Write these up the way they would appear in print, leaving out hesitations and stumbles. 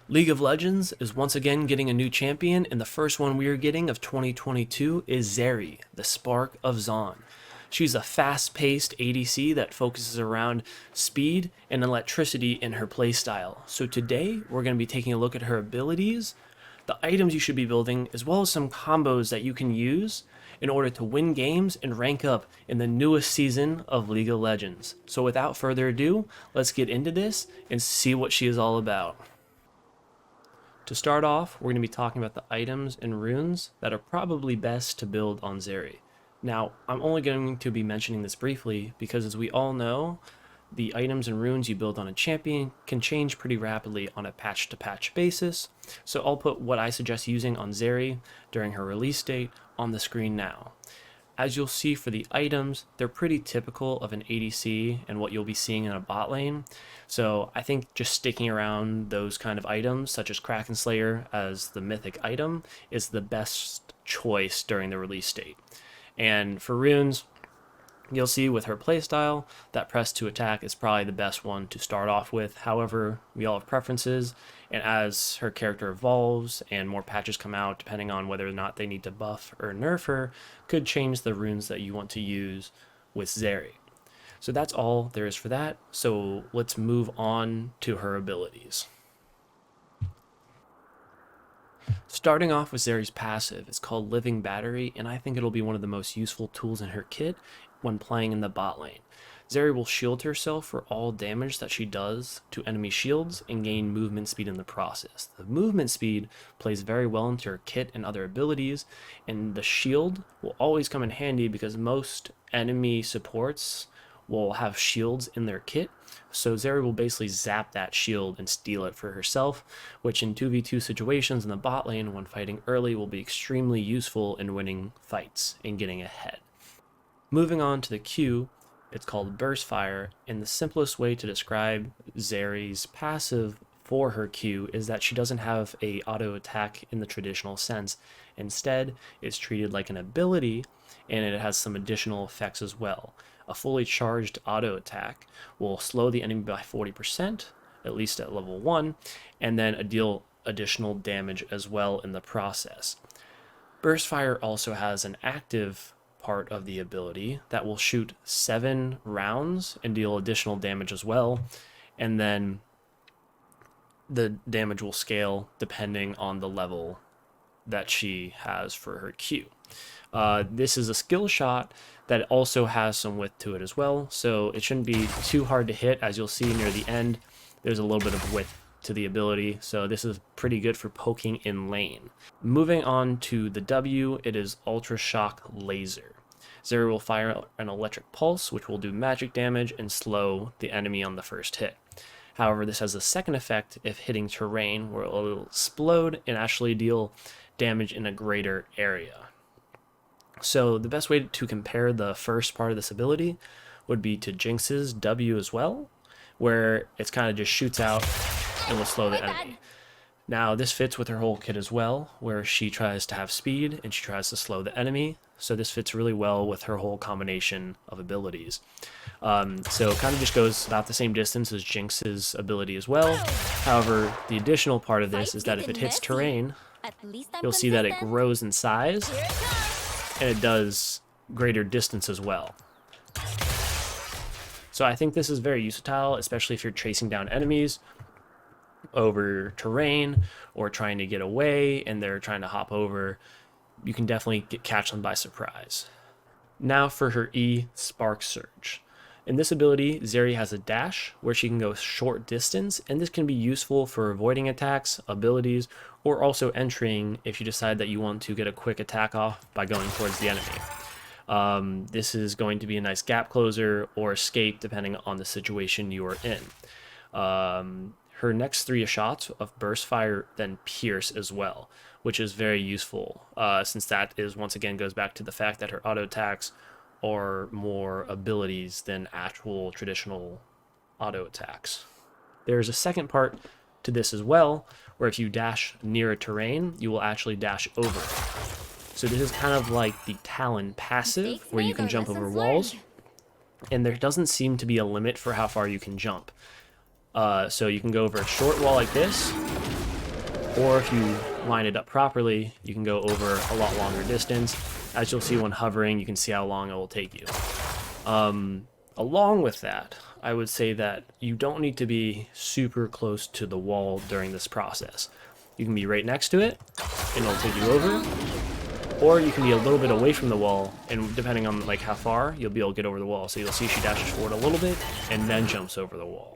League of Legends is once again getting a new champion, and the first one we are getting of 2022 is Zeri, the Spark of Zaun. She's a fast-paced ADC that focuses around speed and electricity in her playstyle. So today, we're going to be taking a look at her abilities, the items you should be building, as well as some combos that you can use in order to win games and rank up in the newest season of League of Legends. So without further ado, let's get into this and see what she is all about. To start off, we're going to be talking about the items and runes that are probably best to build on Zeri. Now, I'm only going to be mentioning this briefly because, as we all know, the items and runes you build on a champion can change pretty rapidly on a patch-to-patch basis, so I'll put what I suggest using on Zeri during her release date on the screen now. As you'll see for the items, they're pretty typical of an ADC and what you'll be seeing in a bot lane. So I think just sticking around those kind of items, such as Kraken Slayer as the mythic item, is the best choice during the release date. And for runes, you'll see with her playstyle that press to attack is probably the best one to start off with. However, we all have preferences, and as her character evolves and more patches come out, depending on whether or not they need to buff or nerf her, could change the runes that you want to use with Zeri. So that's all there is for that. So let's move on to her abilities. Starting off with Zeri's passive, it's called Living Battery, and I think it'll be one of the most useful tools in her kit when playing in the bot lane. Zeri will shield herself for all damage that she does to enemy shields and gain movement speed in the process. The movement speed plays very well into her kit and other abilities, and the shield will always come in handy because most enemy supports will have shields in their kit, so Zeri will basically zap that shield and steal it for herself, which in 2v2 situations in the bot lane when fighting early will be extremely useful in winning fights and getting ahead. Moving on to the Q, it's called BurstFire, and the simplest way to describe Zeri's passive for her Q is that she doesn't have a auto attack in the traditional sense. Instead, it's treated like an ability, and it has some additional effects as well. A fully charged auto attack will slow the enemy by 40%, at least at level 1, and then deal additional damage as well in the process. BurstFire also has an active part of the ability that will shoot 7 rounds and deal additional damage as well, and then the damage will scale depending on the level that she has for her Q. This is a skill shot that also has some width to it as well, so it shouldn't be too hard to hit. As you'll see near the end, there's a little bit of width to the ability, so this is pretty good for poking in lane. Moving on to the W, it is Ultra Shock Laser. Zeri will fire an electric pulse, which will do magic damage and slow the enemy on the first hit. However, this has a second effect if hitting terrain, where it will explode and actually deal damage in a greater area. So the best way to compare the first part of this ability would be to Jinx's W as well, where it's kind of just shoots out and will slow the enemy. Now this fits with her whole kit as well, where she tries to have speed and she tries to slow the enemy, so this fits really well with her whole combination of abilities. So it kind of just goes about the same distance as Jinx's ability as well. However, the additional part of this is that if it hits terrain, you'll see that it grows in size, and it does greater distance as well. So I think this is very useful, especially if you're chasing down enemies over terrain or trying to get away and they're trying to hop over. You can definitely catch them by surprise. Now for her E, Spark Surge. In this ability, Zeri has a dash where she can go short distance, and this can be useful for avoiding attacks, abilities, or also entering if you decide that you want to get a quick attack off by going towards the enemy. This is going to be a nice gap closer or escape depending on the situation you are in. Her next 3 shots of BurstFire then pierce as well, which is very useful since that is once again goes back to the fact that her auto attacks are more abilities than actual traditional auto attacks. There's a second part to this as well, where if you dash near a terrain, you will actually dash over it. So this is kind of like the Talon passive, where you can jump over walls, and there doesn't seem to be a limit for how far you can jump. So you can go over a short wall like this, Or if you line it up properly, you can go over a lot longer distance. As you'll see when hovering, you can see how long it will take you. Along with that, I would say that you don't need to be super close to the wall during this process. You can be right next to it, and it'll take you over. Or you can be a little bit away from the wall, and depending on like how far, you'll be able to get over the wall. So you'll see she dashes forward a little bit, and then jumps over the wall.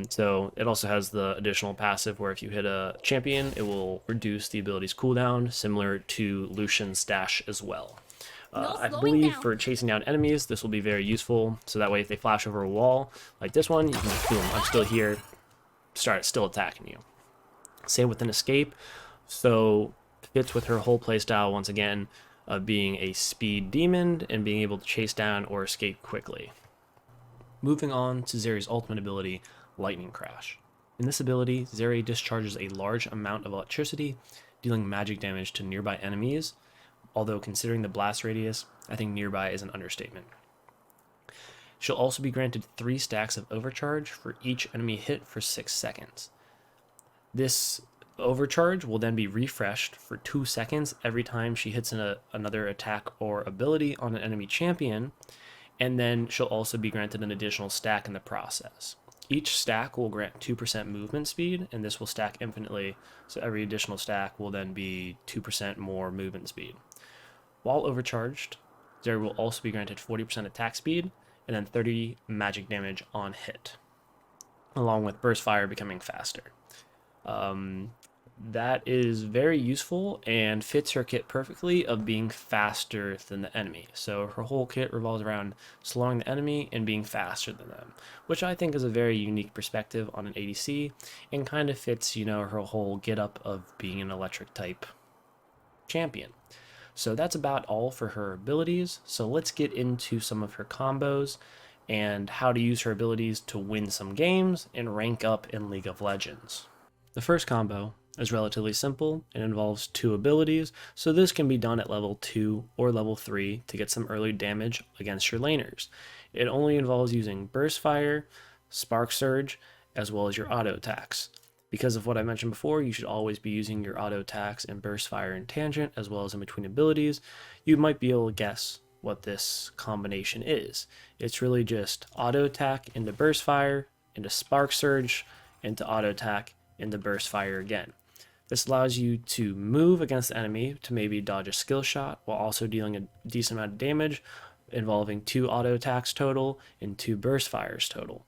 So it also has the additional passive where if you hit a champion, it will reduce the ability's cooldown, similar to Lucian's dash as well. I believe for chasing down enemies, this will be very useful. So that way, if they flash over a wall like this one, you can just boom, I'm still here, start still attacking you. Same with an escape. So fits with her whole playstyle once again of being a speed demon and being able to chase down or escape quickly. Moving on to Zeri's ultimate ability, Lightning Crash. In this ability, Zeri discharges a large amount of electricity, dealing magic damage to nearby enemies, although considering the blast radius, I think nearby is an understatement. She'll also be granted 3 stacks of overcharge for each enemy hit for 6 seconds. This overcharge will then be refreshed for 2 seconds every time she hits another attack or ability on an enemy champion, and then she'll also be granted an additional stack in the process. Each stack will grant 2% movement speed, and this will stack infinitely, so every additional stack will then be 2% more movement speed. While overcharged, Zeri will also be granted 40% attack speed, and then 30 magic damage on hit, along with BurstFire becoming faster. That is very useful and fits her kit perfectly of being faster than the enemy. So her whole kit revolves around slowing the enemy and being faster than them, which I think is a very unique perspective on an ADC and kind of fits, you know, her whole get up of being an electric type champion. So that's about all for her abilities. So let's get into some of her combos and how to use her abilities to win some games and rank up in League of Legends. The first combo is relatively simple and involves 2 abilities, so this can be done at level 2 or level 3 to get some early damage against your laners. It only involves using BurstFire, Spark Surge, as well as your auto attacks. Because of what I mentioned before, you should always be using your auto attacks and BurstFire and Tangent as well as in between abilities. You might be able to guess what this combination is. It's really just auto attack into BurstFire, into Spark Surge, into auto attack, into BurstFire again. This allows you to move against the enemy to maybe dodge a skill shot while also dealing a decent amount of damage, involving 2 auto attacks total and 2 BurstFires total.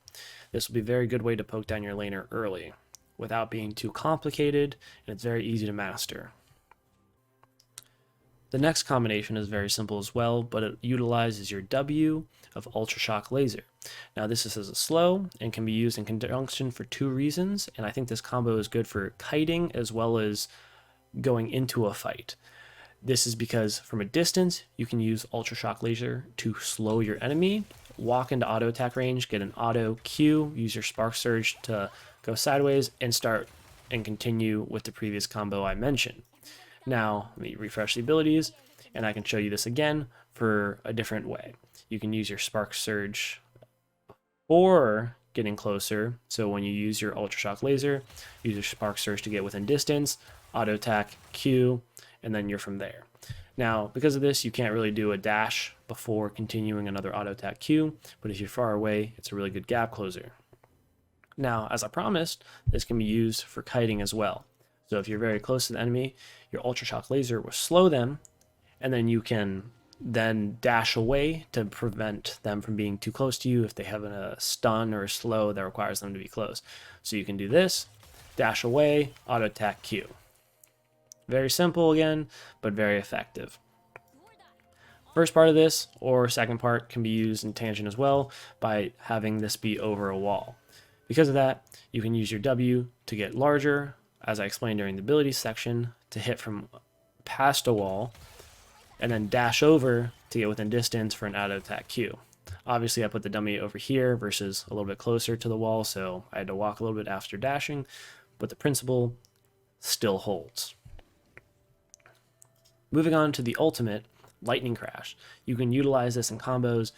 This will be a very good way to poke down your laner early without being too complicated, and it's very easy to master. The next combination is very simple as well, but it utilizes your W of Ultra Shock Laser. Now this is a slow and can be used in conjunction for 2 reasons, and I think this combo is good for kiting as well as going into a fight. This is because from a distance, you can use Ultra Shock Laser to slow your enemy, walk into auto attack range, get an auto Q, use your Spark Surge to go sideways, and start and continue with the previous combo I mentioned. Now, let me refresh the abilities, and I can show you this again for a different way. You can use your Spark Surge or getting closer. So when you use your Ultra Shock Laser, use your Spark Surge to get within distance, auto attack, Q, and then you're from there. Now, because of this, you can't really do a dash before continuing another auto attack Q, but if you're far away, it's a really good gap closer. Now, as I promised, this can be used for kiting as well. So if you're very close to the enemy, your Ultra Shock Laser will slow them, and then you can then dash away to prevent them from being too close to you if they have a stun or a slow that requires them to be close. So you can do this, dash away, auto attack Q. Very simple again, but very effective. First part of this, or second part, can be used in Tangent as well by having this be over a wall. Because of that, you can use your W to get larger, as I explained during the abilities section, to hit from past a wall, and then dash over to get within distance for an auto attack Q. Obviously, I put the dummy over here versus a little bit closer to the wall, so I had to walk a little bit after dashing, but the principle still holds. Moving on to the ultimate, Lightning Crash. You can utilize this in combos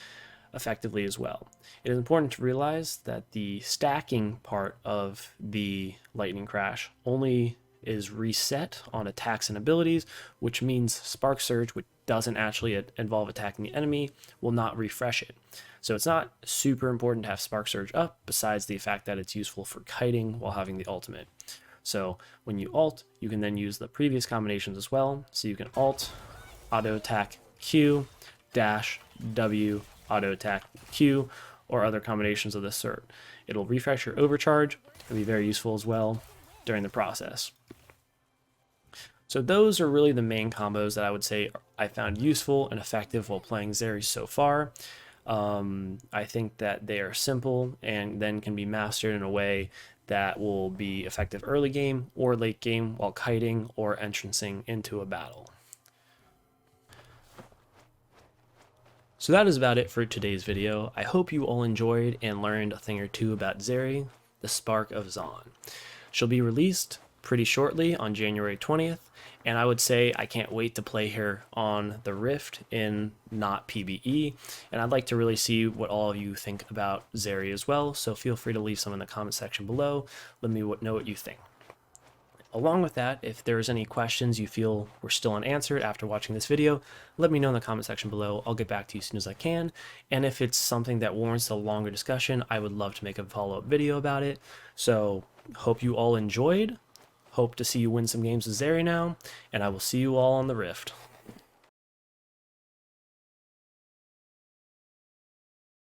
effectively as well. It is important to realize that the stacking part of the Lightning Crash only is reset on attacks and abilities, which means Spark Surge, which doesn't actually involve attacking the enemy, will not refresh it. So it's not super important to have Spark Surge up, besides the fact that it's useful for kiting while having the ultimate. So when you ult, you can then use the previous combinations as well. So you can ult, auto attack Q, dash, W, auto attack Q, or other combinations of this cert. It'll refresh your overcharge. It'll be very useful as well during the process. So those are really the main combos that I would say I found useful and effective while playing Zeri so far. I think that they are simple and then can be mastered in a way that will be effective early game or late game while kiting or entrancing into a battle. So that is about it for today's video. I hope you all enjoyed and learned a thing or two about Zeri, the Spark of Zaun. She'll be released pretty shortly on January 20th, and I would say I can't wait to play her on the Rift in not PBE, and I'd like to really see what all of you think about Zeri as well, so feel free to leave some in the comment section below. Let me know what you think. Along with that, if there's any questions you feel were still unanswered after watching this video, let me know in the comment section below. I'll get back to you as soon as I can. And if it's something that warrants a longer discussion, I would love to make a follow-up video about it. So, hope you all enjoyed. Hope to see you win some games with Zeri now, and I will see you all on the Rift.